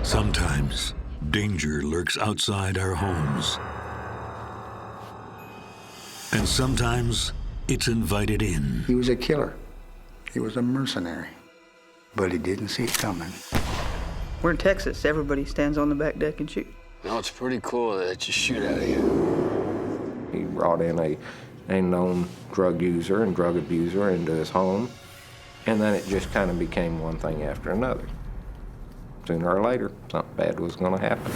Sometimes danger lurks outside our homes. And sometimes it's invited in. He was a killer. He was a mercenary. But he didn't see it coming. We're in Texas. Everybody stands on the back deck and shoots. No, it's pretty cool that you shoot out of here. He brought in a known drug user and drug abuser into his home, and then it just kind of became one thing after another. Sooner or later, something bad was going to happen.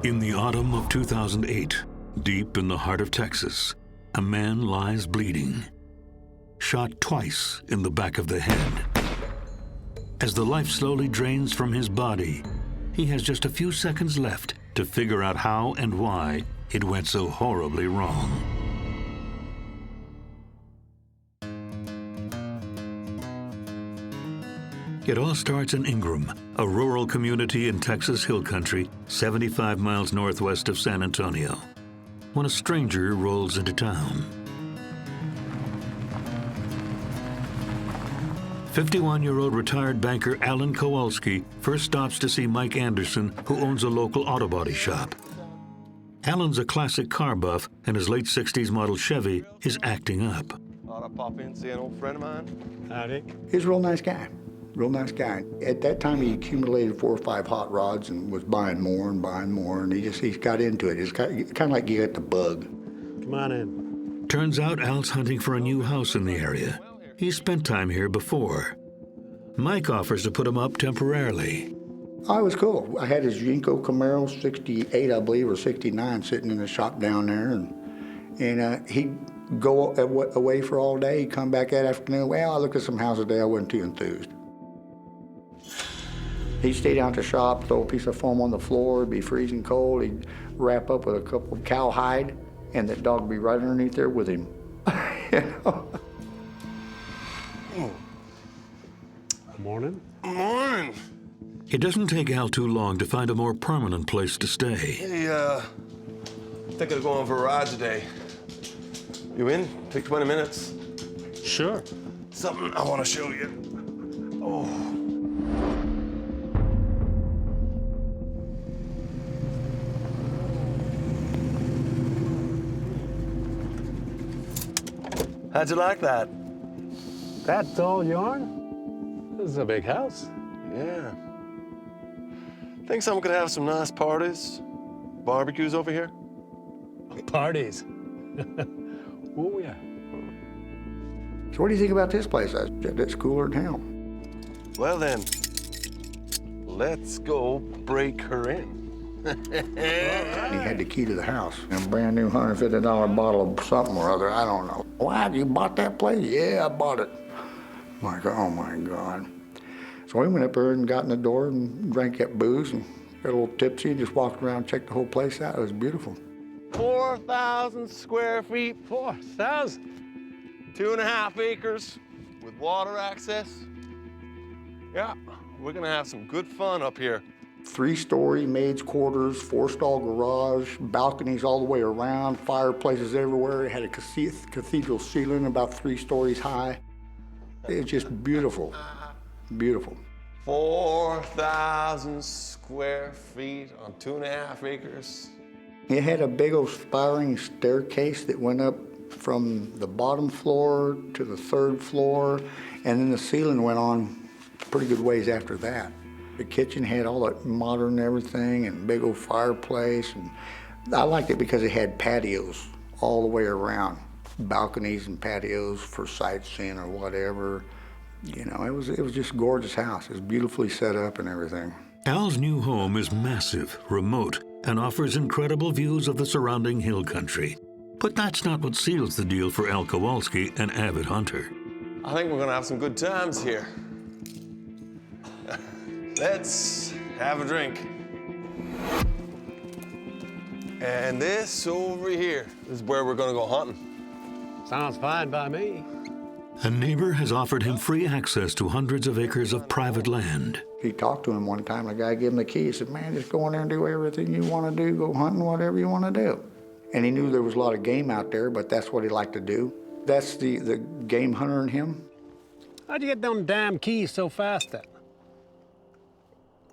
In the autumn of 2008, deep in the heart of Texas, a man lies bleeding, shot twice in the back of the head. As the life slowly drains from his body, he has just a few seconds left to figure out how and why it went so horribly wrong. It all starts in Ingram, a rural community in Texas Hill Country, 75 miles northwest of San Antonio, when a stranger rolls into town. 51-year-old retired banker Alan Kowalski first stops to see Mike Anderson, who owns a local auto body shop. Alan's a classic car buff, and his late 60s model Chevy is acting up. Thought I'd pop in, see an old friend of mine. Howdy. He was a real nice guy. Real nice guy. At that time, he accumulated 4 or 5 hot rods and was buying more, and he got into it. It's kind of like you got the bug. Come on in. Turns out Al's hunting for a new house in the area. He's spent time here before. Mike offers to put him up temporarily. Oh, it was cool. I had his Jinko Camaro, 68, I believe, or 69, sitting in the shop down there, and he'd go away for all day. He'd come back that afternoon. Well, I looked at some houses today. I wasn't too enthused. He'd stay down at the shop, throw a piece of foam on the floor, it'd be freezing cold. He'd wrap up with a couple of cowhide, and that dog would be right underneath there with him. You know? Morning. Morning. It doesn't take Al too long to find a more permanent place to stay. Hey, thinking of going for a ride today. You in? Take 20 minutes. Sure. Something I want to show you. Oh. How'd you like that? That's all yarn? This is a big house. Yeah. Think someone could have some nice parties, barbecues over here? Parties. Oh, yeah. So what do you think about this place? That's cooler than hell. Well then, let's go break her in. He had the key to the house, and a brand new $150 bottle of something or other, I don't know. Why, you bought that place? Yeah, I bought it. I'm like, oh my God. So we went up there and got in the door and drank that booze and got a little tipsy and just walked around and checked the whole place out. It was beautiful. 4,000 square feet. 4,000? 2.5 acres with water access. Yeah, we're gonna have some good fun up here. 3-story maid's quarters, 4-stall garage, balconies all the way around, fireplaces everywhere. It had a cathedral ceiling about 3 stories high. It was just beautiful, beautiful. 4,000 square feet on 2.5 acres. It had a big old spiraling staircase that went up from the bottom floor to the 3rd floor, and then the ceiling went on pretty good ways after that. The kitchen had all that modern everything and big old fireplace, and I liked it because it had patios all the way around, balconies and patios for sightseeing or whatever. You know, it was just a gorgeous house. It was beautifully set up and everything. Al's new home is massive, remote, and offers incredible views of the surrounding hill country. But that's not what seals the deal for Al Kowalski, an avid hunter. I think we're gonna have some good times here. Let's have a drink. And this over here is where we're gonna go hunting. Sounds fine by me. A neighbor has offered him free access to hundreds of acres of private land. He talked to him one time, the guy gave him the key. He said, man, just go in there and do everything you want to do, go hunting, whatever you want to do. And he knew there was a lot of game out there, but that's what he liked to do. That's the game hunter in him. How'd you get them damn keys so fast then?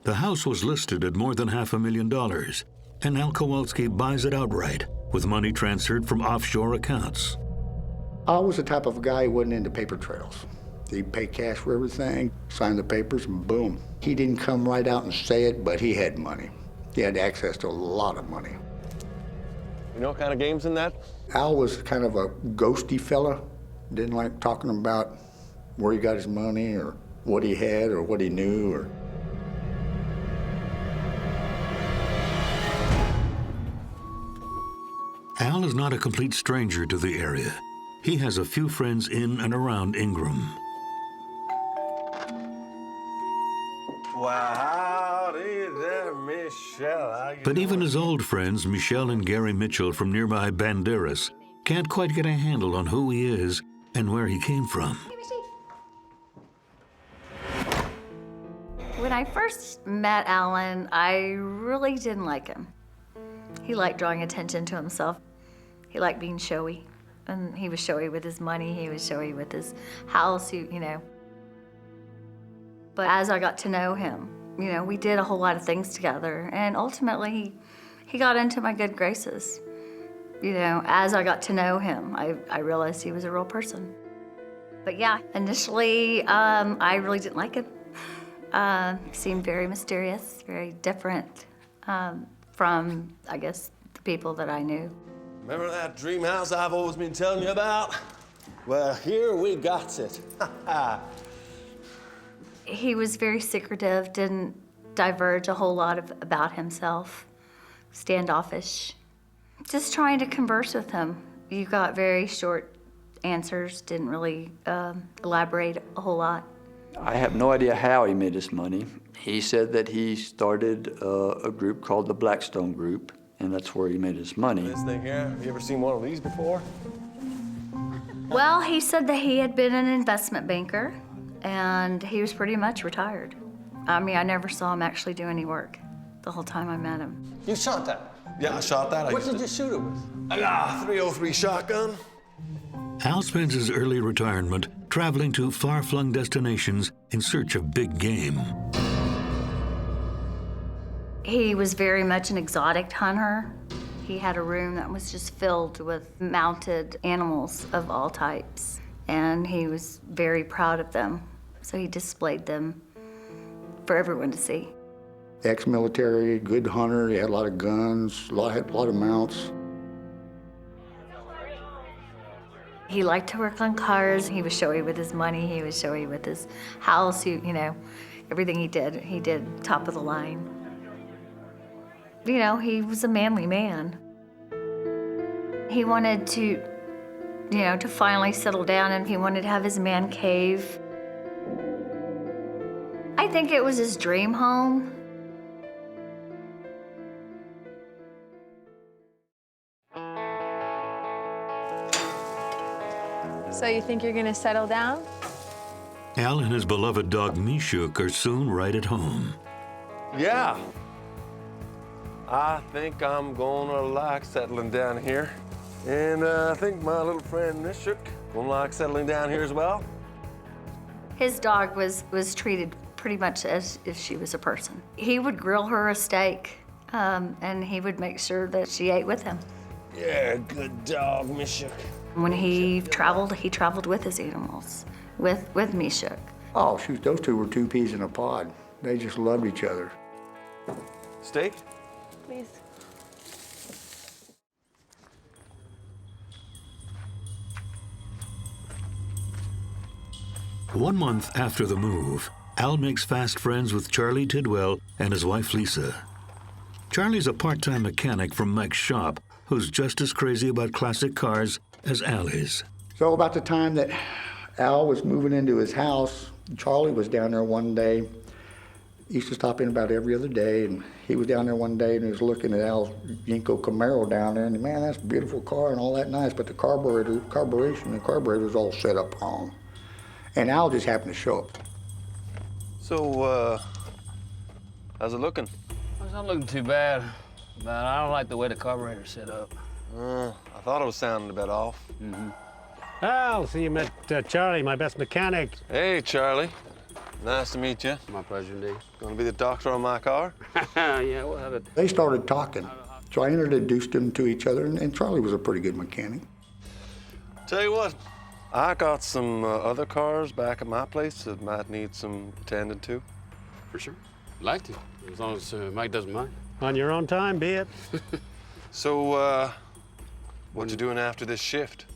The house was listed at more than $500,000, and Al Kowalski buys it outright with money transferred from offshore accounts. I was the type of guy who wasn't into paper trails. He'd pay cash for everything, sign the papers, and boom. He didn't come right out and say it, but he had money. He had access to a lot of money. You know what kind of game's in that? Al was kind of a ghosty fella. Didn't like talking about where he got his money or what he had or what he knew. Or Al is not a complete stranger to the area. He has a few friends in and around Ingram. Wow, howdy there, Michelle. But even his old friends, Michelle and Gary Mitchell from nearby Banderas, can't quite get a handle on who he is and where he came from. When I first met Alan, I really didn't like him. He liked drawing attention to himself. He liked being showy. And he was showy with his money, he was showy with his house, you know. But as I got to know him, you know, we did a whole lot of things together. And ultimately, he got into my good graces. You know, as I got to know him, I realized he was a real person. But yeah, initially, I really didn't like him. He seemed very mysterious, very different from, I guess, the people that I knew. Remember that dream house I've always been telling you about? Well, here we got it. He was very secretive, didn't diverge a whole lot about himself, standoffish. Just trying to converse with him. You got very short answers, didn't really elaborate a whole lot. I have no idea how he made his money. He said that he started a group called the Blackstone Group, and that's where he made his money. This thing here, have you ever seen one of these before? Well, he said that he had been an investment banker, and he was pretty much retired. I mean, I never saw him actually do any work the whole time I met him. You shot that? Yeah, I shot that. What did you shoot it with? I got a 303 shotgun. Al spends his early retirement traveling to far-flung destinations in search of big game. He was very much an exotic hunter. He had a room that was just filled with mounted animals of all types, and he was very proud of them. So he displayed them for everyone to see. ex-military, good hunter, he had a lot of guns, had a lot of mounts. He liked to work on cars. He was showy with his money. He was showy with his house. You know, everything he did top of the line. You know, he was a manly man. He wanted to, you know, to finally settle down, and he wanted to have his man cave. I think it was his dream home. So you think you're gonna settle down? Al and his beloved dog Mishuk are soon right at home. Yeah. I think I'm gonna like settling down here. And I think my little friend Mishuk gonna like settling down here as well. His dog was treated pretty much as if she was a person. He would grill her a steak, and he would make sure that she ate with him. Yeah, good dog, Mishuk. When he traveled with his animals, with Mishuk. Oh, shoot, those two were two peas in a pod. They just loved each other. Steak? Please. One month after the move, Al makes fast friends with Charlie Tidwell and his wife Lisa. Charlie's a part-time mechanic from Mike's shop who's just as crazy about classic cars as Al is. So about the time that Al was moving into his house, Charlie was down there one day. He used to stop in about every other day, and he was down there one day and he was looking at Al's Yinko Camaro down there, and man, that's a beautiful car and all that nice, but the carburetor's all set up wrong. And Al just happened to show up. So, how's it looking? It's not looking too bad, but I don't like the way the carburetor's set up. I thought it was sounding a bit off. Al, so you met Charlie, my best mechanic. Hey, Charlie. Nice to meet you. My pleasure, indeed. Gonna be the doctor on my car? Yeah, we'll have it. They started talking, so I introduced them to each other, and Charlie was a pretty good mechanic. Tell you what, I got some other cars back at my place that might need some attended to. For sure. I'd like to, as long as Mike doesn't mind. On your own time, be it. So, what you doing after this shift?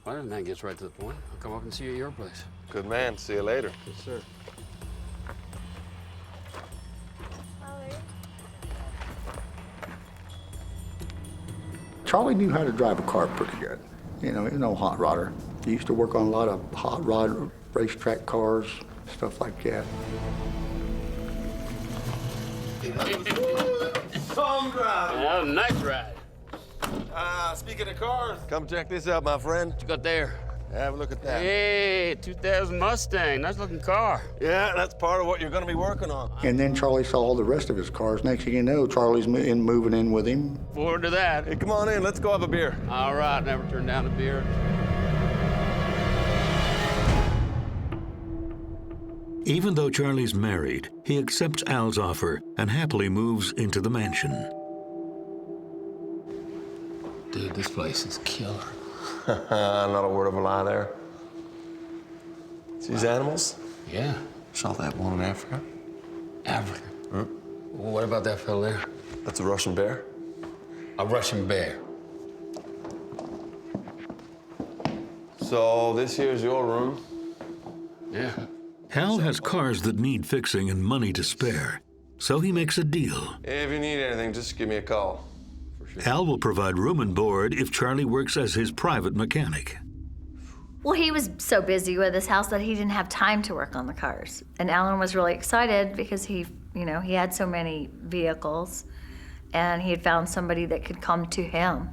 Well, that gets right to the point. I'll come up and see you at your place. Good man. See you later. Yes, sir. Charlie knew how to drive a car pretty good. You know, he was no hot rodder. He used to work on a lot of hot rod racetrack cars, stuff like that. Tom driving. That was a nice ride. Speaking of cars, come check this out, my friend. What you got there? Have a look at that. Hey, 2000 Mustang. Nice looking car. Yeah, that's part of what you're gonna be working on. And then Charlie saw all the rest of his cars. Next thing you know, Charlie's moving in with him. Forward to that. Hey, come on in. Let's go have a beer. All right, never turn down a beer. Even though Charlie's married, he accepts Al's offer and happily moves into the mansion. Dude, this place is killer. Not a word of a lie there. See these animals? Yeah. Saw that one in Africa. Africa. Well, what about that fella there? That's a Russian bear. A Russian bear. So this here's your room. Yeah. Al has cars that need fixing and money to spare, so he makes a deal. If you need anything, just give me a call. Al will provide room and board if Charlie works as his private mechanic. Well, he was so busy with his house that he didn't have time to work on the cars. And Alan was really excited because he had so many vehicles and he had found somebody that could come to him.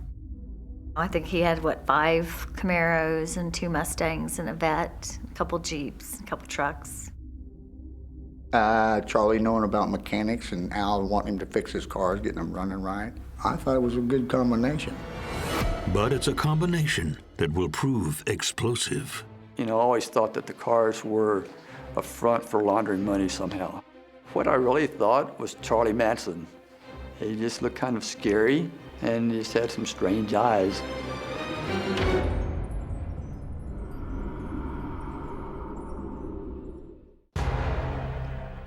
I think he had, 5 Camaros and 2 Mustangs and a Vet, a couple Jeeps, a couple trucks. Charlie knowing about mechanics and Al wanting him to fix his cars, getting them running right. I thought it was a good combination. But it's a combination that will prove explosive. You know, I always thought that the cars were a front for laundering money somehow. What I really thought was Charlie Manson. He just looked kind of scary, and he just had some strange eyes.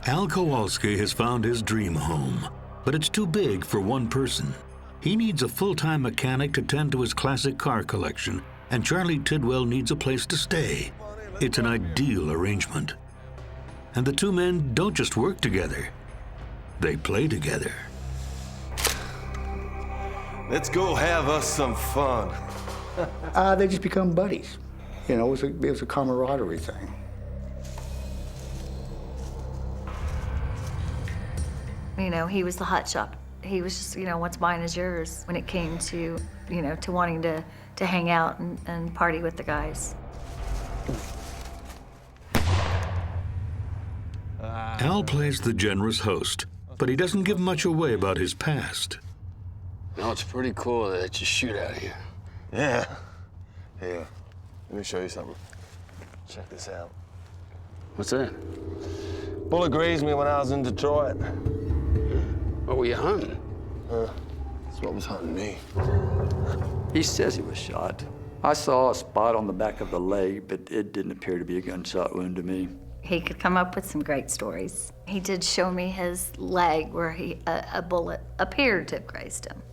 Al Kowalski has found his dream home, but it's too big for one person. He needs a full-time mechanic to tend to his classic car collection, and Charlie Tidwell needs a place to stay. It's an ideal arrangement. And the two men don't just work together, they play together. Let's go have us some fun. They just become buddies. You know, it was a camaraderie thing. You know, he was the hot shot. He was just, what's mine is yours when it came to, to wanting to hang out and party with the guys. Al plays the generous host, but he doesn't give much away about his past. No, it's pretty cool that you shoot out of here. Yeah. Here, let me show you something. Check this out. What's that? Bullet grazed me when I was in Detroit. What were you hunting? That's what was hunting me. He says he was shot. I saw a spot on the back of the leg, but it didn't appear to be a gunshot wound to me. He could come up with some great stories. He did show me his leg where a bullet appeared to have grazed him.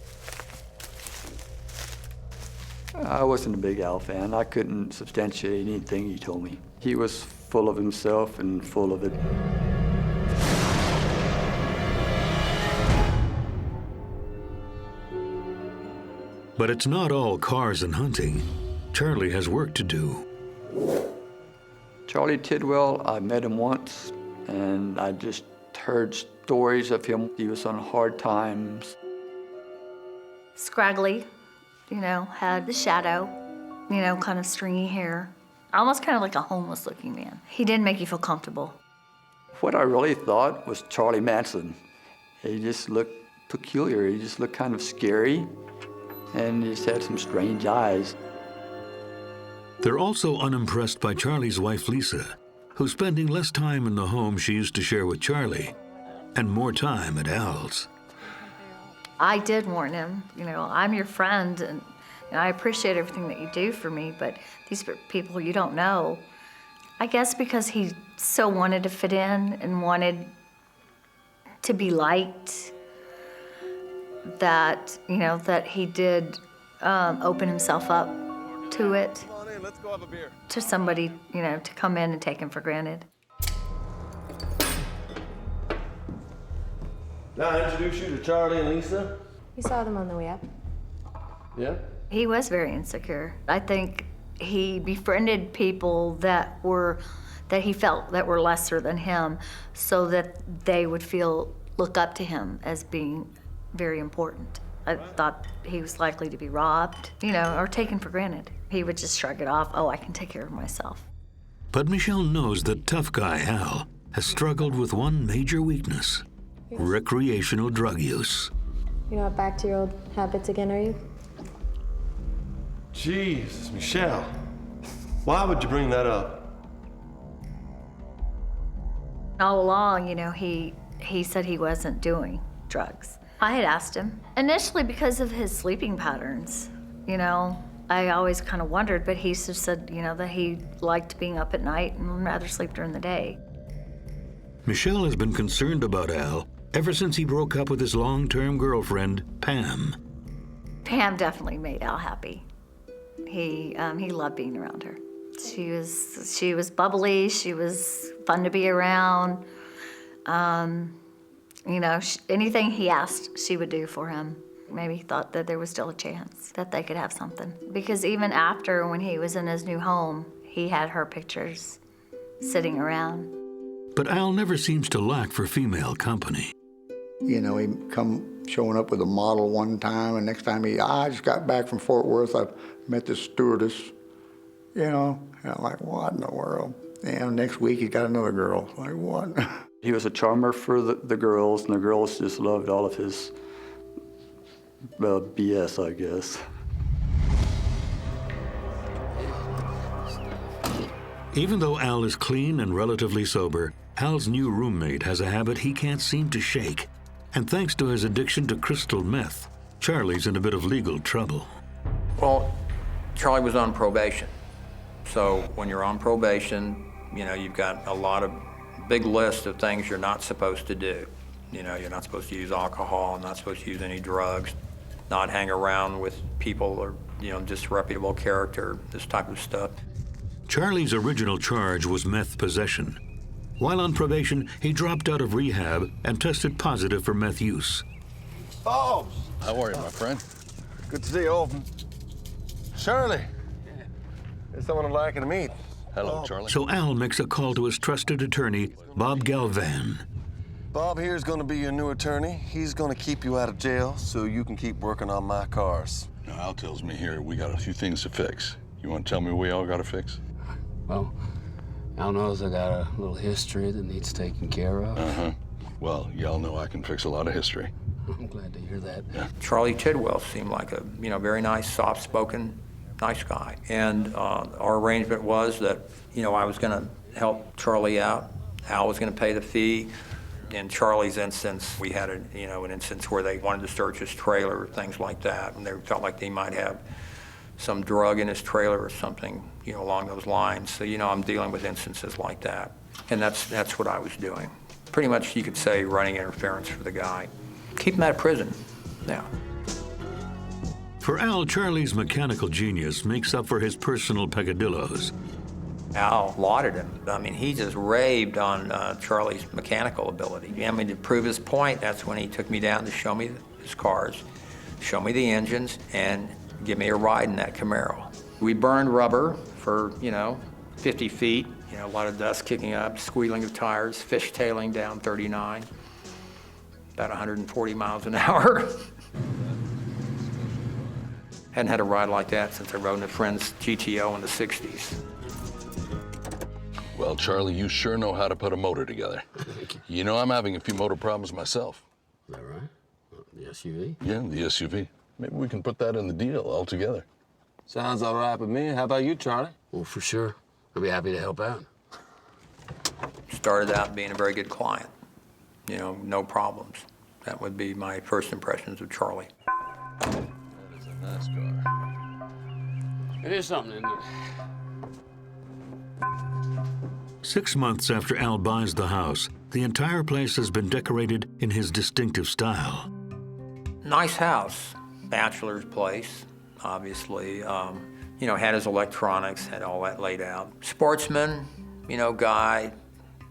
I wasn't a big Al fan. I couldn't substantiate anything he told me. He was full of himself and full of it. But it's not all cars and hunting. Charlie has work to do. Charlie Tidwell, I met him once, and I just heard stories of him. He was on hard times. Scraggly, had the shadow, kind of stringy hair. almost kind of like a homeless looking man. He didn't make you feel comfortable. What I really thought was Charlie Manson. He just looked peculiar. He just looked kind of scary, and he just had some strange eyes. They're also unimpressed by Charlie's wife, Lisa, who's spending less time in the home she used to share with Charlie and more time at Al's. I did warn him, you know, I'm your friend, and I appreciate everything that you do for me, but these people you don't know. I guess because he so wanted to fit in and wanted to be liked, that, you know, that he did open himself up to it. Come on in, let's go have a beer. To somebody, you know, to come in and take him for granted. Now I introduce you to Charlie and Lisa. You saw them on the way up. Yeah? He was very insecure. I think he befriended people that he felt that were lesser than him, so that they would look up to him as being very important. I thought he was likely to be robbed, you know, or taken for granted. He would just shrug it off. Oh, I can take care of myself. But Michelle knows that tough guy Al has struggled with one major weakness: recreational drug use. You're not back to your old habits again, are you? Jesus, Michelle. Why would you bring that up? All along, you know, he said he wasn't doing drugs. I had asked him, initially because of his sleeping patterns, you know. I always kind of wondered, but he just said, you know, that he liked being up at night and rather sleep during the day. Michelle has been concerned about Al ever since he broke up with his long-term girlfriend, Pam. Pam definitely made Al happy. He loved being around her. She was bubbly. She was fun to be around. You know, anything he asked, she would do for him. Maybe he thought that there was still a chance that they could have something. Because even after, when he was in his new home, he had her pictures sitting around. But Al never seems to lack for female company. You know, he'd come showing up with a model one time, and next time I just got back from Fort Worth, I met this stewardess, you know, and I'm like, what in the world? And next week he got another girl. Like, what? He was a charmer for the girls, and the girls just loved all of his BS, I guess. Even though Al is clean and relatively sober, Al's new roommate has a habit he can't seem to shake. And thanks to his addiction to crystal meth, Charlie's in a bit of legal trouble. Well, Charlie was on probation. So when you're on probation, you know, you've got a big list of things you're not supposed to do. You know, you're not supposed to use alcohol, not supposed to use any drugs, not hang around with people or, you know, disreputable character, this type of stuff. Charlie's original charge was meth possession. While on probation, he dropped out of rehab and tested positive for meth use. Oh! How are you, my friend? Good to see you, Alton. Shirley. There's someone I'd like you to meet. Hello, Charlie. So Al makes a call to his trusted attorney, Bob Galvan. Bob here is going to be your new attorney. He's going to keep you out of jail so you can keep working on my cars. Now, Al tells me here we got a few things to fix. You want to tell me what we all got to fix? Well, Al knows I got a little history that needs taken care of. Uh-huh. Well, y'all know I can fix a lot of history. I'm glad to hear that. Yeah. Charlie Tidwell seemed like a, you know, very nice, soft-spoken, nice guy. And our arrangement was that, you know, I was going to help Charlie out. Al was going to pay the fee. In Charlie's instance, we had an instance where they wanted to search his trailer, things like that, and they felt like they might have some drug in his trailer or something, you know, along those lines. So, you know, I'm dealing with instances like that. And that's what I was doing. Pretty much, you could say, running interference for the guy. Keep him out of prison now. For Al, Charlie's mechanical genius makes up for his personal peccadillos. Al lauded him. I mean, he just raved on Charlie's mechanical ability. I mean, to prove his point, that's when he took me down to show me his cars, show me the engines, and give me a ride in that Camaro. We burned rubber for, 50 feet, a lot of dust kicking up, squealing of tires, fishtailing down 39, about 140 miles an hour. Hadn't had a ride like that since I rode in a friend's GTO in the 60s. Well, Charlie, you sure know how to put a motor together. You know I'm having a few motor problems myself. Is that right? The SUV? Yeah, the SUV. Maybe we can put that in the deal altogether. Sounds all right with me. How about you, Charlie? Well, for sure. I'll be happy to help out. Started out being a very good client. You know, no problems. That would be my first impressions of Charlie. That is a nice car. It is something, isn't it? 6 months after Al buys the house, the entire place has been decorated in his distinctive style. Nice house, bachelor's place, obviously. You know, had his electronics, had all that laid out. Sportsman, you know, guy,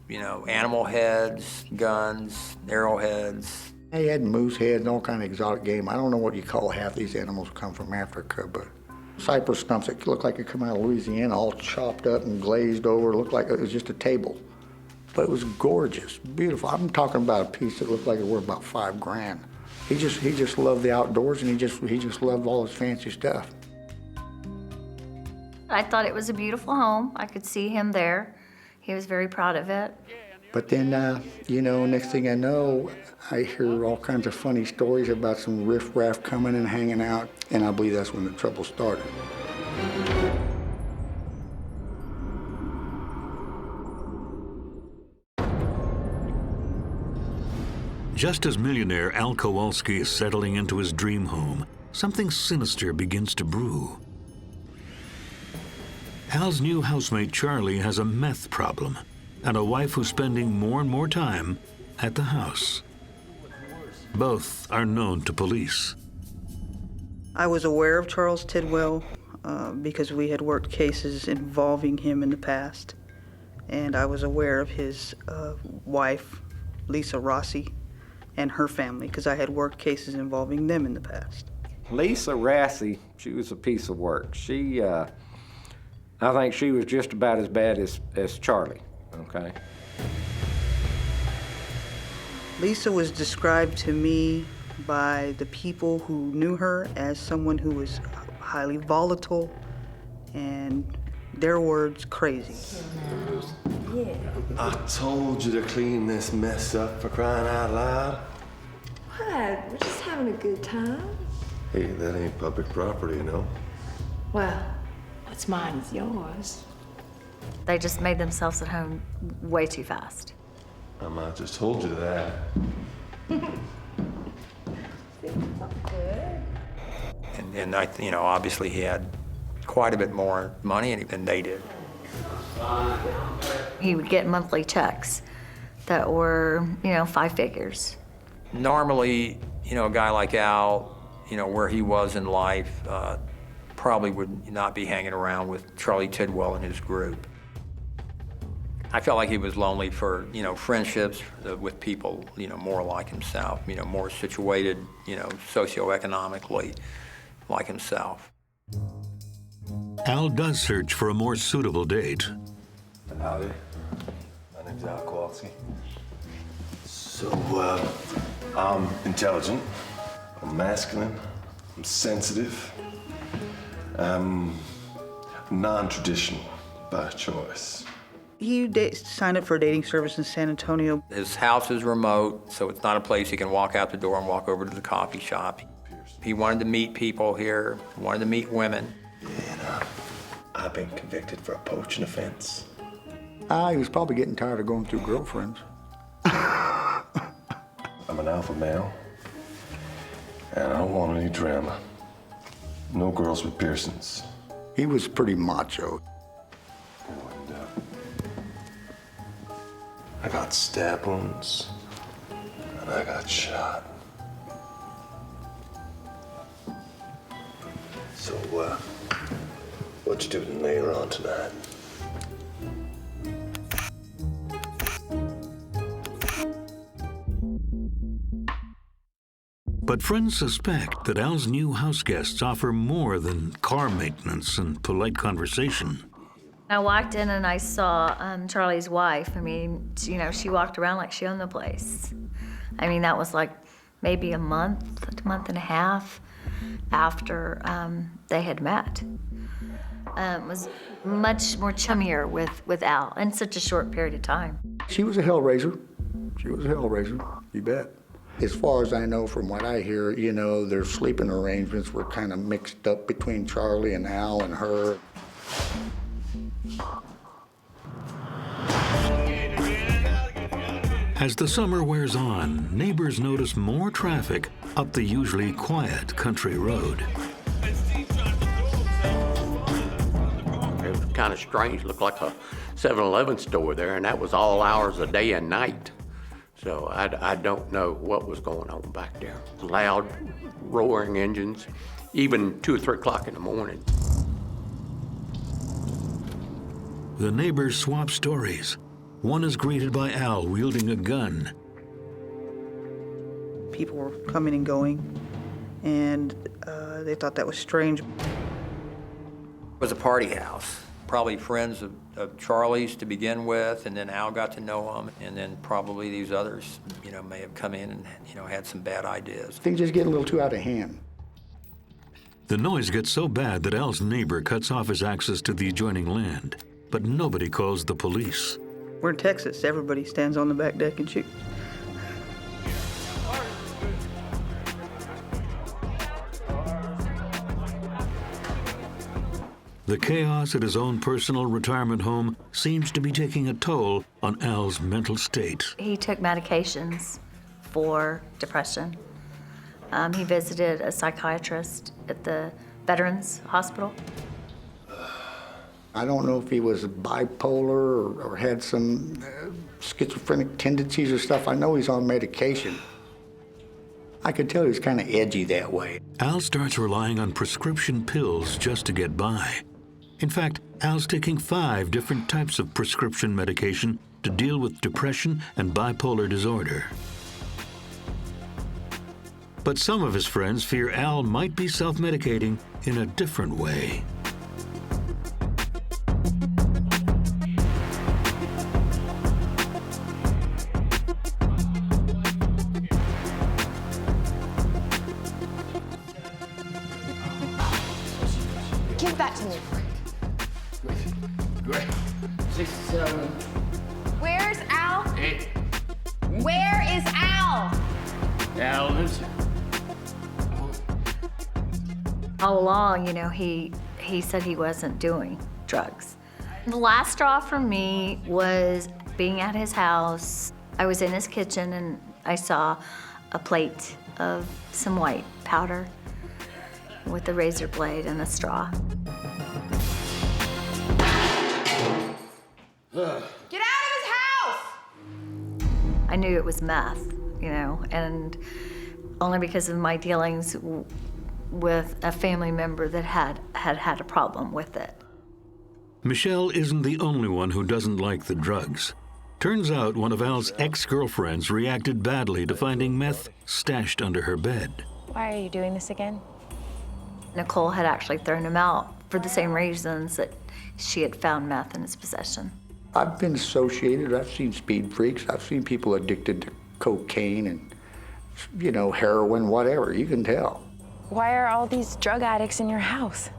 you know, animal heads, guns, arrowheads. He had moose head and all kind of exotic game. I don't know what you call half these animals come from Africa, but cypress stumps that looked like it come out of Louisiana, all chopped up and glazed over, looked like it was just a table. But it was gorgeous, beautiful. I'm talking about a piece that looked like it worth about $5,000. He just loved the outdoors, and he just loved all his fancy stuff. I thought it was a beautiful home. I could see him there. He was very proud of it. But then, you know, next thing I know, I hear all kinds of funny stories about some riffraff coming and hanging out, and I believe that's when the trouble started. Just as millionaire Al Kowalski is settling into his dream home, something sinister begins to brew. Al's new housemate, Charlie, has a meth problem and a wife who's spending more and more time at the house. Both are known to police. I was aware of Charles Tidwell because we had worked cases involving him in the past. And I was aware of his wife, Lisa Rossi, and her family, because I had worked cases involving them in the past. Lisa Rossi, she was a piece of work. I think she was just about as bad as Charlie, okay? Lisa was described to me by the people who knew her as someone who was highly volatile and, their words, crazy. I told you to clean this mess up, for crying out loud. What? We're just having a good time. Hey, that ain't public property, you know? Well, what's mine is yours. They just made themselves at home way too fast. I might have just told you that. And I, you know, obviously he had quite a bit more money than they did. He would get monthly checks that were, you know, 5 figures. Normally, you know, a guy like Al, you know, where he was in life, probably would not be hanging around with Charlie Tidwell and his group. I felt like he was lonely for, you know, friendships with people, you know, more like himself, you know, more situated, you know, socioeconomically like himself. Al does search for a more suitable date. Howdy. My name's Al Kowalski. So, I'm intelligent, I'm masculine, I'm sensitive, I'm non-traditional by choice. He signed up for a dating service in San Antonio. His house is remote, so it's not a place he can walk out the door and walk over to the coffee shop. He wanted to meet people here, wanted to meet women. And I've been convicted for a poaching offense. He was probably getting tired of going through girlfriends. I'm an alpha male, and I don't want any drama. No girls with piercings. He was pretty macho. And, I got stab wounds, and I got shot. So, what you doing later on tonight? But friends suspect that Al's new house guests offer more than car maintenance and polite conversation. I walked in and I saw Charlie's wife. I mean, you know, she walked around like she owned the place. I mean, that was like maybe a month and a half after they had met. was much more chummier with Al in such a short period of time. She was a hellraiser. She was a hellraiser, you bet. As far as I know from what I hear, you know, their sleeping arrangements were kind of mixed up between Charlie and Al and her. As the summer wears on, neighbors notice more traffic up the usually quiet country road. It was kind of strange. It looked like a 7-Eleven store there, and that was all hours of day and night. So I don't know what was going on back there. Loud, roaring engines, even 2 or 3 o'clock in the morning. The neighbors swap stories. One is greeted by Al wielding a gun. People were coming and going, and they thought that was strange. It was a party house. Probably friends of Charlie's to begin with, and then Al got to know him, and then probably these others, you know, may have come in and, you know, had some bad ideas. Things just get a little too out of hand. The noise gets so bad that Al's neighbor cuts off his access to the adjoining land, but nobody calls the police. We're in Texas. Everybody stands on the back deck and shoots. The chaos at his own personal retirement home seems to be taking a toll on Al's mental state. He took medications for depression. He visited a psychiatrist at the Veterans Hospital. I don't know if he was bipolar or had some schizophrenic tendencies or stuff. I know he's on medication. I could tell he was kind of edgy that way. Al starts relying on prescription pills just to get by. In fact, Al's taking 5 different types of prescription medication to deal with depression and bipolar disorder. But some of his friends fear Al might be self-medicating in a different way. Give that to me. Great. 67. Where's Al? 8. Where is Al? Al. All along, you know, he said he wasn't doing drugs. The last straw for me was being at his house. I was in his kitchen and I saw a plate of some white powder with a razor blade and a straw. Get out of his house! I knew it was meth, you know, and only because of my dealings with a family member that had a problem with it. Michelle isn't the only one who doesn't like the drugs. Turns out one of Al's ex-girlfriends reacted badly to finding meth stashed under her bed. Why are you doing this again? Nicole had actually thrown him out for the same reasons that she had found meth in his possession. I've been associated, I've seen speed freaks, I've seen people addicted to cocaine and, you know, heroin, whatever, you can tell. Why are all these drug addicts in your house?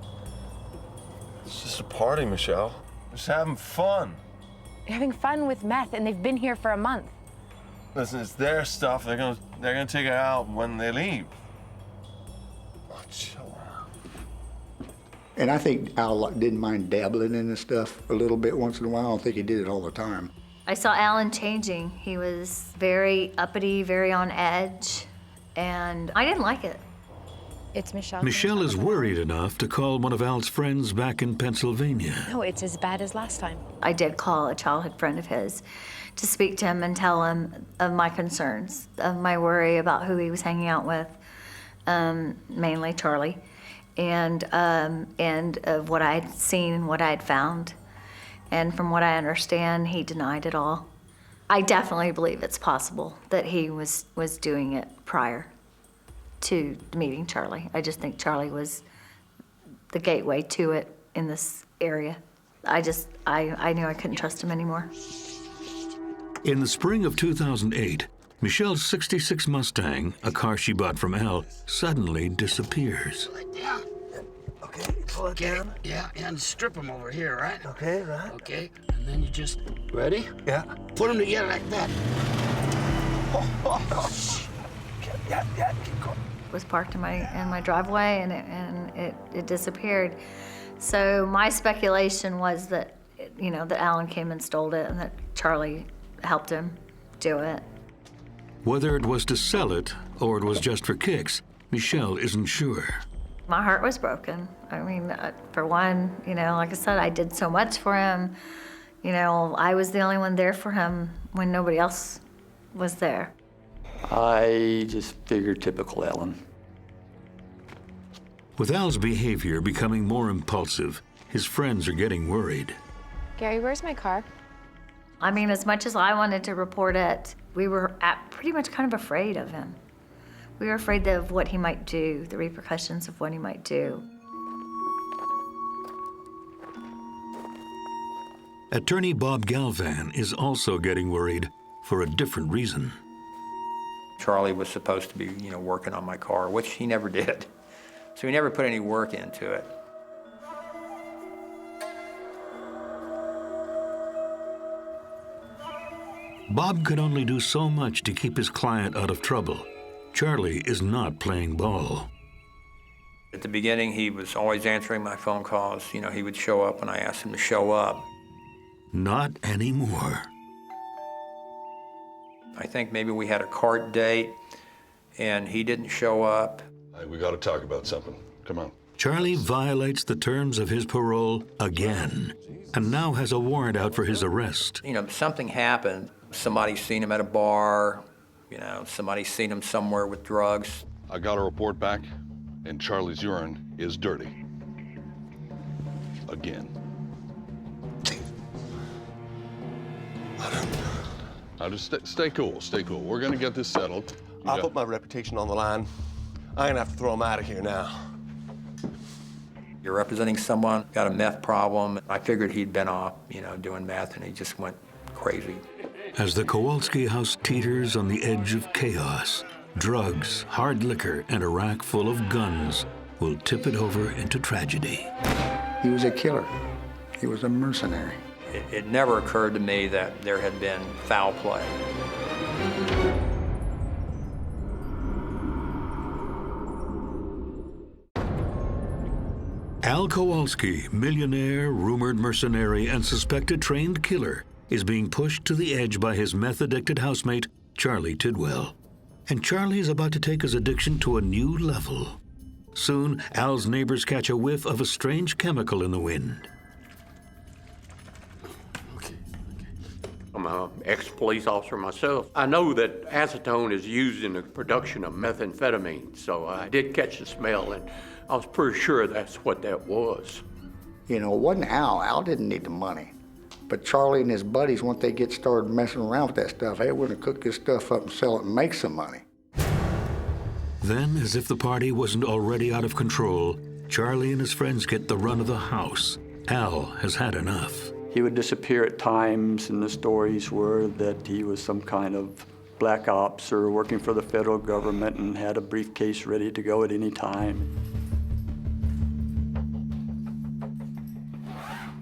It's just a party, Michelle. Just having fun. You're having fun with meth, and they've been here for a month. Listen, it's their stuff. They're gonna take it out when they leave. Oh, chill out. And I think Al didn't mind dabbling in this stuff a little bit once in a while. I don't think he did it all the time. I saw Alan changing. He was very uppity, very on edge, and I didn't like it. It's Michelle. Michelle is worried enough to call one of Al's friends back in Pennsylvania. No, it's as bad as last time. I did call a childhood friend of his to speak to him and tell him of my concerns, of my worry about who he was hanging out with, mainly Charlie, and of what I had seen and what I had found. And from what I understand, he denied it all. I definitely believe it's possible that he was doing it prior to meeting Charlie. I just think Charlie was the gateway to it in this area. I knew I couldn't trust him anymore. In the spring of 2008, Michelle's '66 Mustang, a car she bought from Al, suddenly disappears. Okay, pull it down. Yeah, and strip them over here, right? Okay, right. Okay, and then you just, ready? Yeah. Put them together like that. Yeah, keep going. It was parked in my driveway, and it disappeared. So my speculation was that, that Alan came and stole it, and that Charlie helped him do it. Whether it was to sell it or it was just for kicks, Michelle isn't sure. My heart was broken. I mean, for one, like I said, I did so much for him. I was the only one there for him when nobody else was there. I just figured typical Alan. With Al's behavior becoming more impulsive, his friends are getting worried. Gary, where's my car? I mean, as much as I wanted to report it, we were pretty much kind of afraid of him. We were afraid of what he might do, the repercussions of what he might do. Attorney Bob Galvan is also getting worried for a different reason. Charlie was supposed to be, working on my car, which he never did. So he never put any work into it. Bob could only do so much to keep his client out of trouble. Charlie is not playing ball. At the beginning, he was always answering my phone calls. He would show up when I asked him to show up. Not anymore. I think maybe we had a court date, and he didn't show up. Hey, we got to talk about something. Come on. Charlie violates the terms of his parole again, and now has a warrant out for his arrest. Something happened. Somebody's seen him at a bar. Somebody's seen him somewhere with drugs. I got a report back, and Charlie's urine is dirty. Again. Now just stay cool, stay cool. We're gonna get this settled. I'll put my reputation on the line. I'm gonna have to throw him out of here now. You're representing someone, got a meth problem. I figured he'd been off, doing meth, and he just went crazy. As the Kowalski house teeters on the edge of chaos, drugs, hard liquor, and a rack full of guns will tip it over into tragedy. He was a killer. He was a mercenary. It never occurred to me that there had been foul play. Al Kowalski, millionaire, rumored mercenary, and suspected trained killer, is being pushed to the edge by his meth-addicted housemate, Charlie Tidwell. And Charlie is about to take his addiction to a new level. Soon, Al's neighbors catch a whiff of a strange chemical in the wind. I'm an ex-police officer myself. I know that acetone is used in the production of methamphetamine, so I did catch the smell, and I was pretty sure that's what that was. It wasn't Al. Al didn't need the money. But Charlie and his buddies, once they get started messing around with that stuff, hey, we're gonna cook this stuff up and sell it and make some money. Then, as if the party wasn't already out of control, Charlie and his friends get the run of the house. Al has had enough. He would disappear at times, and the stories were that he was some kind of black ops or working for the federal government and had a briefcase ready to go at any time.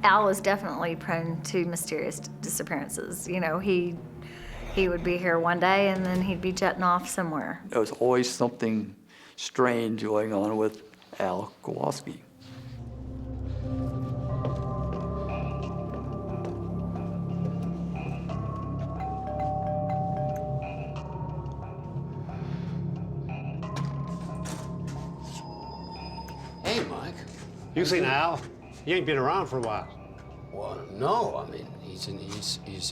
Al was definitely prone to mysterious disappearances. He would be here one day and then he'd be jetting off somewhere. There was always something strange going on with Al Kowalski. Hey, Mike. You seen Al? He ain't been around for a while. Well, no. I mean, he's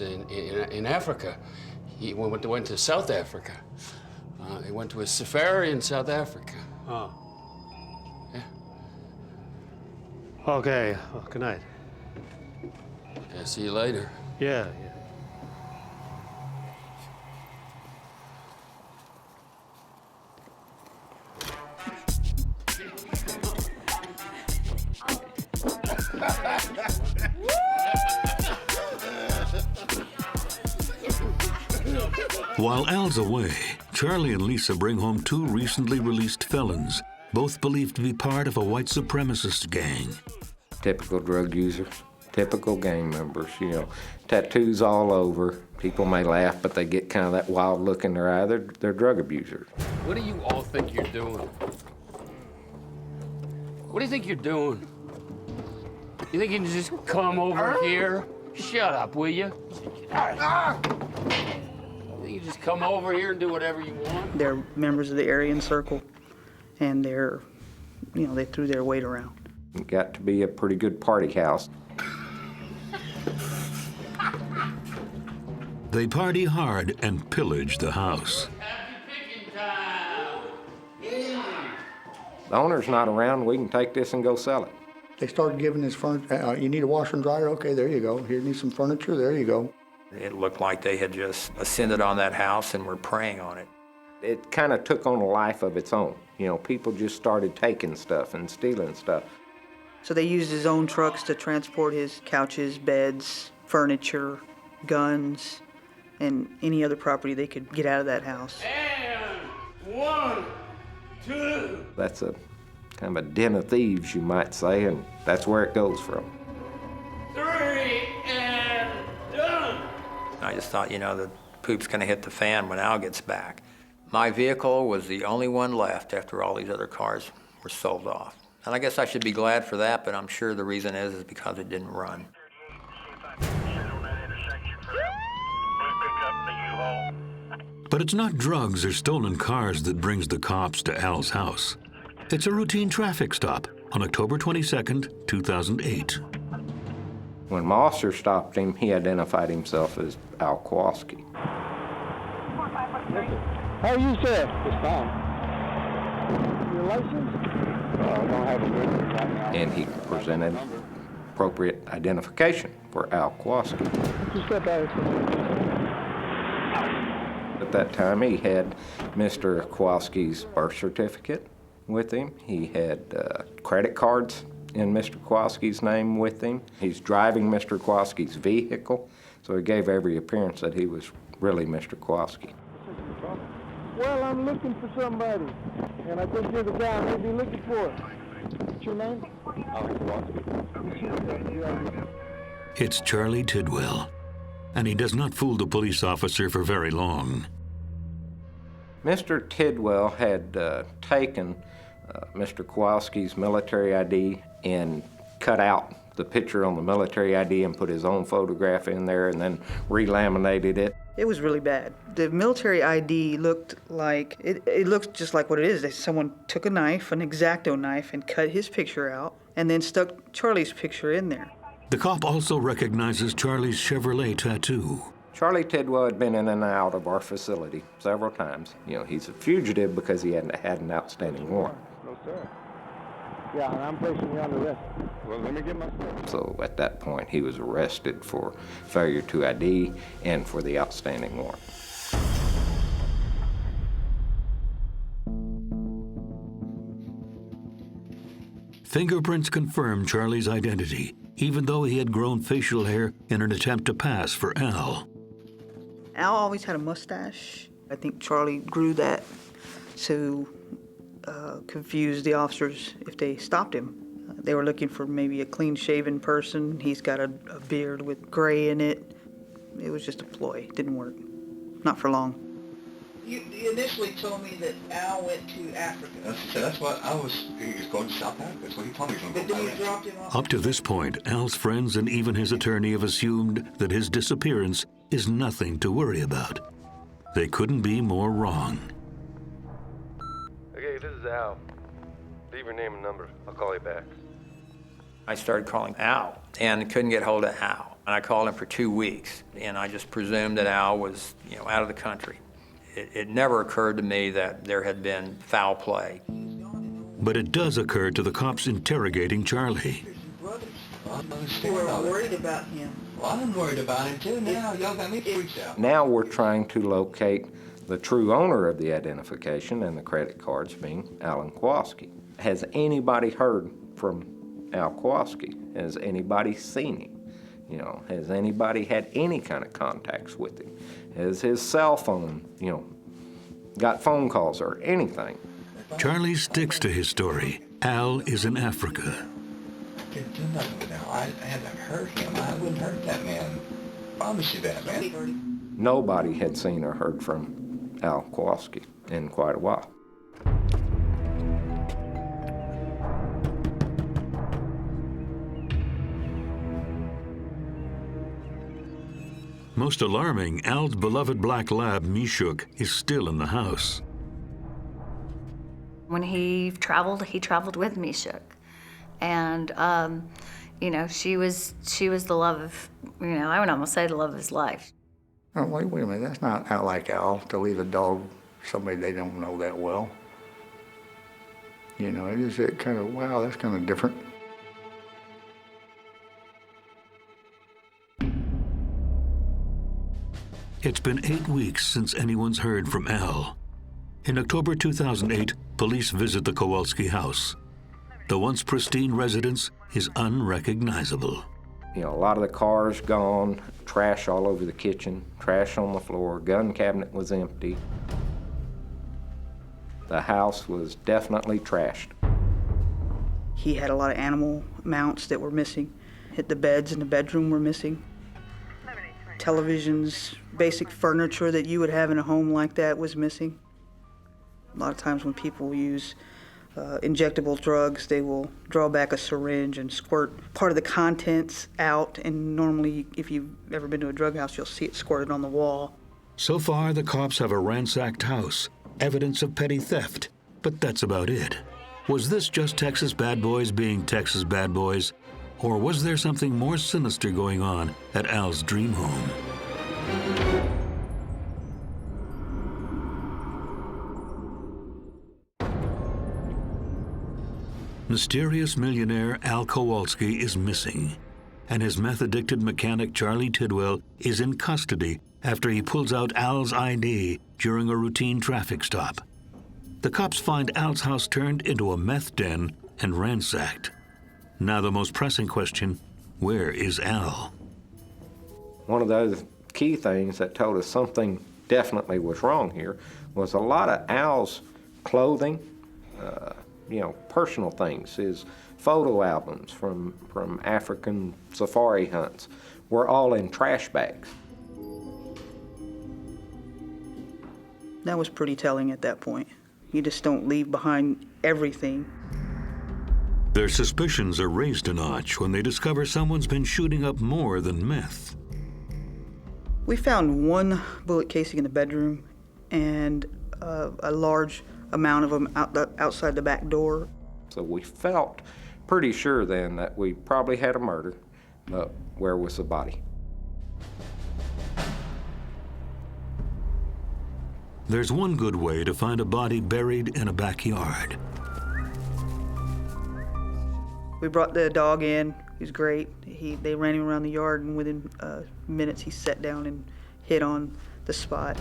in Africa. He went to South Africa. He went to a safari in South Africa. Oh. Yeah. Okay. Well, good night. Yeah, see you later. Yeah. While Al's away, Charlie and Lisa bring home two recently released felons both believed to be part of a white supremacist gang. Typical drug users, typical gang members, you know, tattoos all over. People may laugh, but they get kind of that wild look in their eye. They're drug abusers. What do you all think you're doing? What do you think you're doing? You think you can just come over here? Shut up, will you? You think you just come over here and do whatever you want? They're members of the Aryan Circle, and they're, you know, they threw their weight around. It got to be a pretty good party house. They party hard and pillage the house. The owner's not around, we can take this and go sell it. They started giving his furniture, you need a washer and dryer? Okay, there you go. Here, you need some furniture? There you go. It looked like they had just ascended on that house and were preying on it. It kind of took on a life of its own. You know, people just started taking stuff and stealing stuff. So they used his own trucks to transport his couches, beds, furniture, guns, and any other property they could get out of that house. And 1, 2. That's a kind of a den of thieves, you might say, and that's where it goes from. 3 and done. I just thought, you know, the poop's gonna hit the fan when Al gets back. My vehicle was the only one left after all these other cars were sold off. And I guess I should be glad for that, but I'm sure the reason is because it didn't run. But it's not drugs or stolen cars that brings the cops to Al's house. It's a routine traffic stop on October 22nd, 2008. When my officer stopped him, he identified himself as Al Kowalski. How are you, sir? It's fine. Your license? I don't have a license right now. And he presented appropriate identification for Al Kowalski. Just step out. At that time, he had Mr. Kowalski's birth certificate with him. He had credit cards in Mr. Kowalski's name with him. He's driving Mr. Kowalski's vehicle, so he gave every appearance that he was really Mr. Kowalski. Well, I'm looking for somebody, and I think you're the guy I may be looking for. What's your name? It's Charlie Tidwell, and he does not fool the police officer for very long. Mr. Tidwell had taken Mr. Kowalski's military ID and cut out the picture on the military ID and put his own photograph in there and then relaminated it. It was really bad. The military ID looked like, it looked just like what it is. Someone took a knife, an X-Acto knife, and cut his picture out and then stuck Charlie's picture in there. The cop also recognizes Charlie's Chevrolet tattoo. Charlie Tidwell had been in and out of our facility several times. You know, he's a fugitive because he hadn't had an outstanding warrant. No, sir. Yeah, and I'm placing you under arrest. Well, let me get my stuff. So at that point, he was arrested for failure to ID and for the outstanding warrant. Fingerprints confirmed Charlie's identity, even though he had grown facial hair in an attempt to pass for Al. Al always had a mustache. I think Charlie grew that to confuse the officers if they stopped him. They were looking for maybe a clean-shaven person. He's got a beard with gray in it. It was just a ploy. It didn't work. Not for long. You initially told me that Al went to Africa. That's what I was. He was going to South Africa. That's what he told me. But then you dropped him off. Up to this point, Al's friends and even his attorney have assumed that his disappearance is nothing to worry about. They couldn't be more wrong. Okay, this is Al. Leave your name and number. I'll call you back. I started calling Al and couldn't get hold of Al. And I called him for 2 weeks, and I just presumed that Al was, you know, out of the country. It never occurred to me that there had been foul play. But it does occur to the cops interrogating Charlie. You were worried about him. Well, I'm worried about him too now. Y'all got me freaked out. Now we're trying to locate the true owner of the identification and the credit cards being Alan Kowalski. Has anybody heard from Al Kowalski? Has anybody seen him? You know, has anybody had any kind of contacts with him? Has his cell phone, you know, got phone calls or anything? Charlie sticks to his story. Al is in Africa. I didn't do nothing with Al. I haven't hurt him. I wouldn't hurt that man. Promise you that, man. Nobody had seen or heard from Al Kowalski in quite a while. Most alarming, Al's beloved black lab, Mishuk, is still in the house. When he traveled with Mishuk. And, you know, she was the love of, you know, I would almost say the love of his life. Oh, wait a minute, that's not like Al to leave a dog, somebody they don't know that well. You know, it is kind of, wow, that's kind of different. It's been 8 weeks since anyone's heard from Al. In October 2008, police visit the Kowalski house. The once pristine residence is unrecognizable. You know, a lot of the cars gone, trash all over the kitchen, trash on the floor, gun cabinet was empty. The house was definitely trashed. He had a lot of animal mounts that were missing. The beds in the bedroom were missing. Televisions, basic furniture that you would have in a home like that was missing. A lot of times when people use injectable drugs, they will draw back a syringe and squirt part of the contents out, and normally, if you've ever been to a drug house, you'll see it squirted on the wall. So far, the cops have a ransacked house, evidence of petty theft, but that's about it. Was this just Texas bad boys being Texas bad boys? Or was there something more sinister going on at Al's dream home? Mysterious millionaire Al Kowalski is missing, and his meth-addicted mechanic Charlie Tidwell is in custody after he pulls out Al's ID during a routine traffic stop. The cops find Al's house turned into a meth den and ransacked. Now the most pressing question, where is Al? One of those key things that told us something definitely was wrong here was a lot of Al's clothing, you know, personal things, his photo albums from African safari hunts were all in trash bags. That was pretty telling at that point. You just don't leave behind everything. Their suspicions are raised a notch when they discover someone's been shooting up more than meth. We found one bullet casing in the bedroom and a large amount of them outside the back door. So we felt pretty sure then that we probably had a murder, but where was the body? There's one good way to find a body buried in a backyard. We brought the dog in. He was great. They ran him around the yard, and within minutes he sat down and hit on the spot.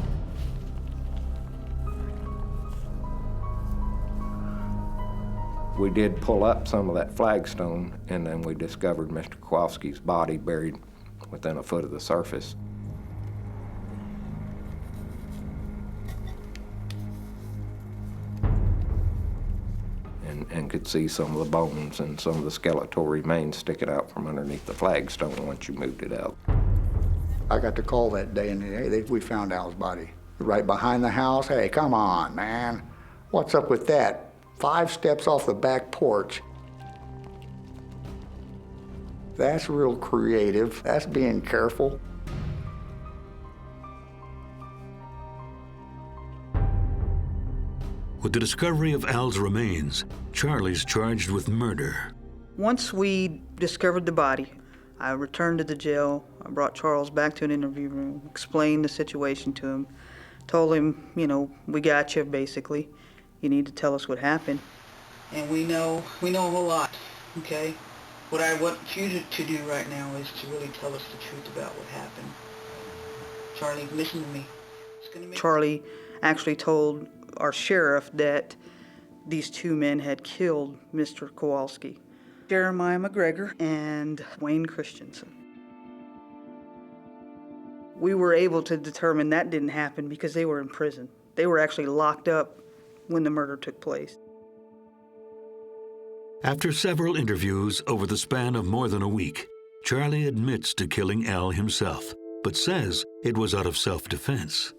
We did pull up some of that flagstone, and then we discovered Mr. Kowalski's body buried within a foot of the surface. And could see some of the bones and some of the skeletal remains sticking out from underneath the flagstone once you moved it out. I got the call that day, and hey, we found Al's body right behind the house. Hey, come on, man. What's up with that? 5 steps off the back porch. That's real creative. That's being careful. With the discovery of Al's remains, Charlie's charged with murder. Once we discovered the body, I returned to the jail. I brought Charles back to an interview room, explained the situation to him, told him, you know, we got you, basically. You need to tell us what happened. And we know a whole lot, okay? What I want you to do right now is to really tell us the truth about what happened. Charlie, listen to me. Charlie actually told our sheriff that these 2 men had killed Mr. Kowalski, Jeremiah McGregor and Wayne Christensen. We were able to determine that didn't happen because they were in prison. They were actually locked up when the murder took place. After several interviews over the span of more than a week, Charlie admits to killing Al himself, but says it was out of self-defense.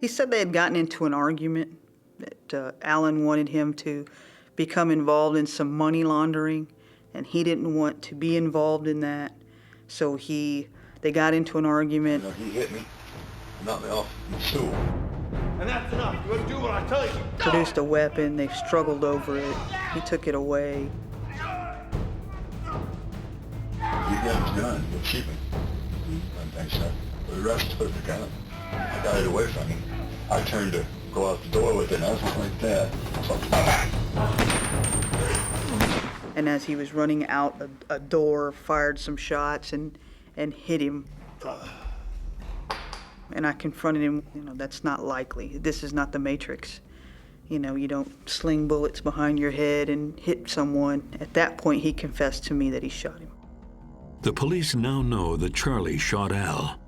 He said they had gotten into an argument, that Alan wanted him to become involved in some money laundering, and he didn't want to be involved in that. So they got into an argument. He hit me, knocked me off the stool. And that's enough. You're gonna do what I tell you. Produced a weapon. They struggled over it. He took it away. You got his gun. You'll keep it. I think so. But the rest took the gun. I got it away from him. I turned to go out the door with it, and I was like that. And as he was running out a door, fired some shots and hit him. And I confronted him, that's not likely. This is not the Matrix. You don't sling bullets behind your head and hit someone. At that point, he confessed to me that he shot him. The police now know that Charlie shot Al.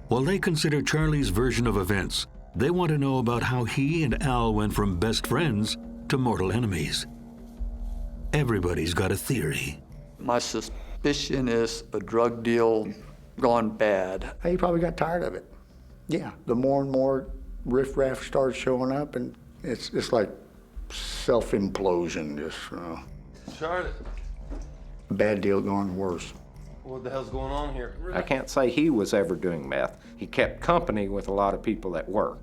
While they consider Charlie's version of events, they want to know about how he and Al went from best friends to mortal enemies. Everybody's got a theory. My suspicion is a drug deal gone bad. He probably got tired of it. Yeah, the more and more riffraff starts showing up, and it's like self-implosion, just, Charlie. Bad deal going worse. What the hell's going on here? I can't say he was ever doing meth. He kept company with a lot of people that were.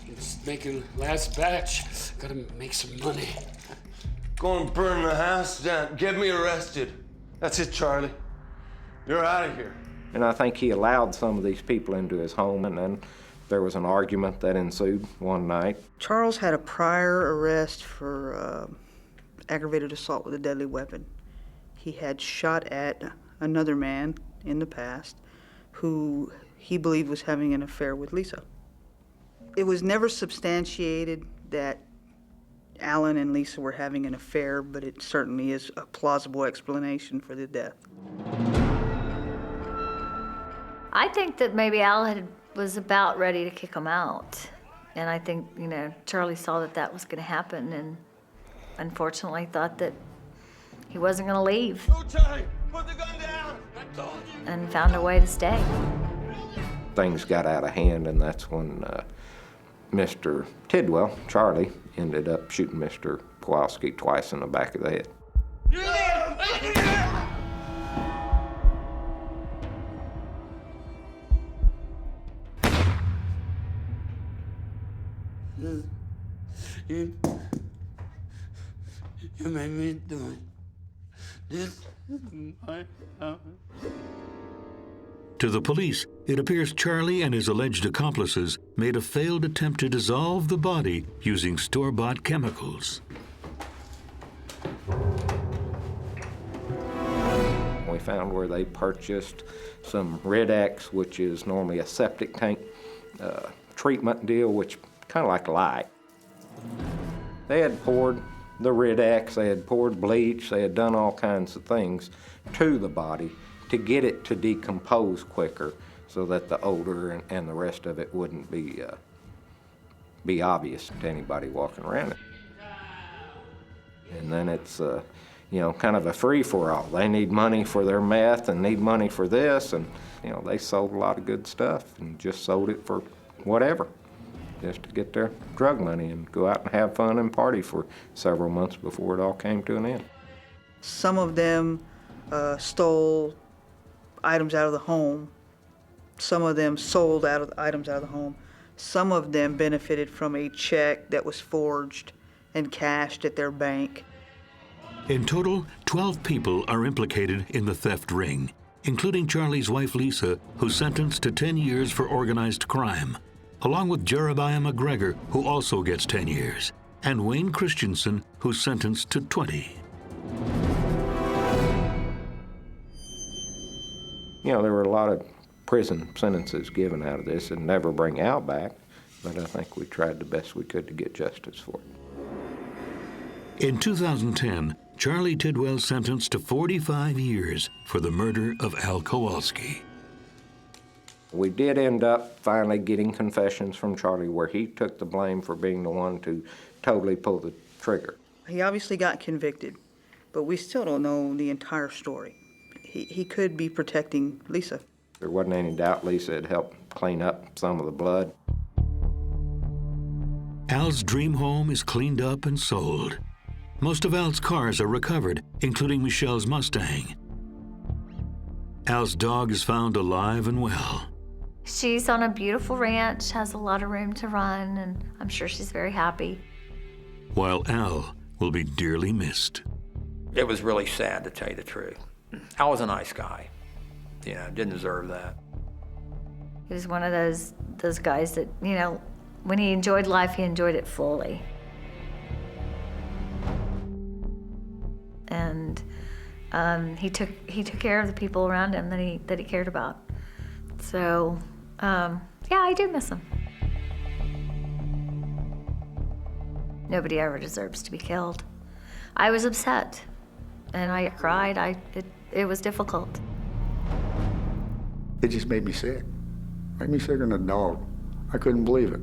Just making last batch. Gotta make some money. Go and burn the house down. Get me arrested. That's it, Charlie. You're out of here. And I think he allowed some of these people into his home, and then there was an argument that ensued one night. Charles had a prior arrest for aggravated assault with a deadly weapon. He had shot at another man in the past who he believed was having an affair with Lisa. It was never substantiated that Alan and Lisa were having an affair, but it certainly is a plausible explanation for the death. I think that maybe Al was about ready to kick him out. And I think, Charlie saw that was going to happen and unfortunately thought that he wasn't going to leave. No, Charlie, put the gun down. I told you. And found a way to stay. Things got out of hand, and that's when Mr. Tidwell, Charlie, ended up shooting Mr. Kowalski twice in the back of the head. You made me do it. This is my house. To the police, it appears Charlie and his alleged accomplices made a failed attempt to dissolve the body using store-bought chemicals. We found where they purchased some Red X, which is normally a septic tank treatment deal, which kind of like lye. They had poured the Red X, they had poured bleach, they had done all kinds of things to the body to get it to decompose quicker so that the odor and the rest of it wouldn't be obvious to anybody walking around it. And then it's kind of a free-for-all. They need money for their meth and need money for this, and they sold a lot of good stuff and just sold it for whatever, just to get their drug money and go out and have fun and party for several months before it all came to an end. Some of them stole items out of the home. Some of them sold items out of the home. Some of them benefited from a check that was forged and cashed at their bank. In total, 12 people are implicated in the theft ring, including Charlie's wife Lisa, who's sentenced to 10 years for organized crime, along with Jeremiah McGregor, who also gets 10 years, and Wayne Christensen, who's sentenced to 20. There were a lot of prison sentences given out of this and never bring Al back, but I think we tried the best we could to get justice for it. In 2010, Charlie Tidwell sentenced to 45 years for the murder of Al Kowalski. We did end up finally getting confessions from Charlie where he took the blame for being the one to totally pull the trigger. He obviously got convicted, but we still don't know the entire story. He could be protecting Lisa. There wasn't any doubt Lisa had helped clean up some of the blood. Al's dream home is cleaned up and sold. Most of Al's cars are recovered, including Michelle's Mustang. Al's dog is found alive and well. She's on a beautiful ranch, has a lot of room to run, and I'm sure she's very happy. While Al will be dearly missed. It was really sad, to tell you the truth. Al was a nice guy. You know, didn't deserve that. He was one of those guys that, you know, when he enjoyed life, he enjoyed it fully. And he took care of the people around him that he cared about. So, yeah, I do miss him. Nobody ever deserves to be killed. I was upset, and I cried. It was difficult. It just made me sick. Made me sicker than a dog. I couldn't believe it.